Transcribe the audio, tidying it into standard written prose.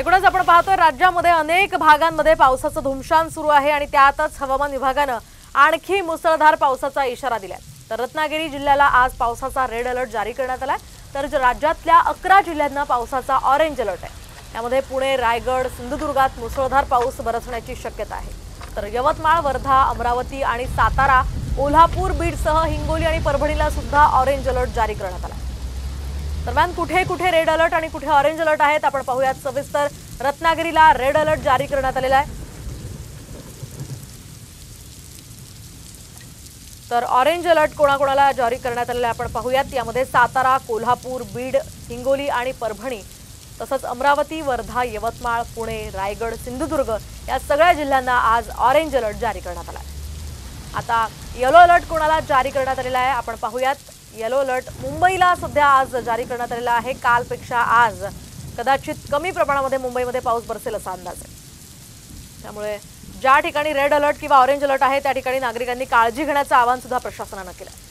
एकूणच आपण पाहतोय राज्यामध्ये अनेक भागांमध्ये पावसाचं धुमशान सुरू आहे आणि त्यातच हवामान विभागानं आणखी मुसळधार पावसाचा इशारा दिलाय। तर रत्नागिरी जिल्ह्याला आज पावसाचा रेड अलर्ट जारी करण्यात आलाय। तर राज्यातल्या 11 जिल्ह्यांना पावसाचा ऑरेंज अलर्ट आहे। यामध्ये पुणे, रायगड, सिंधुदुर्गात मुसळधार पाऊस बरसण्याची शक्यता आहे। तर यवतमाळ, वर्धा, अमरावती आणि सातारा, कोल्हापूर, बीडसह हिंगोली आणि परभणीला सुद्धा ऑरेंज अलर्ट जारी करण्यात आला। दरम्यान कुठे कुठे रेड अलर्ट आणि कुठे ऑरेंज अलर्ट आहेत आपण पाहूयात सविस्तर। रत्नागिरीला रेड अलर्ट जारी करण्यात आलेला आहे। तर ऑरेंज अलर्ट कोणाकोणाला जारी करण्यात आलेला आहे आपण पाहूयात। यामध्ये सातारा, कोल्हापूर, बीड, हिंगोली आणि परभणी तसंच अमरावती, वर्धा, यवतमाळ, पुणे, रायगड, सिंधुदुर्ग या सगळ्या जिल्ह्यांना आज ऑरेंज अलर्ट जारी करण्यात आला आहे। आता येलो अलर्ट कोणाला जारी करण्यात आलेला आहे आपण पाहूयात। येलो अलर्ट मुंबईला सध्या आज जारी करण्यात आलेला आहे। कालपेक्षा आज कदाचित कमी प्रमाणामध्ये मुंबईमध्ये पाऊस बरसेल असा अंदाज आहे। त्यामुळे ज्या ठिकाणी रेड अलर्ट किंवा ऑरेंज अलर्ट आहे त्या ठिकाणी नागरिकांनी काळजी घेण्याचं आवाहन सुद्धा प्रशासनाने केलं आहे।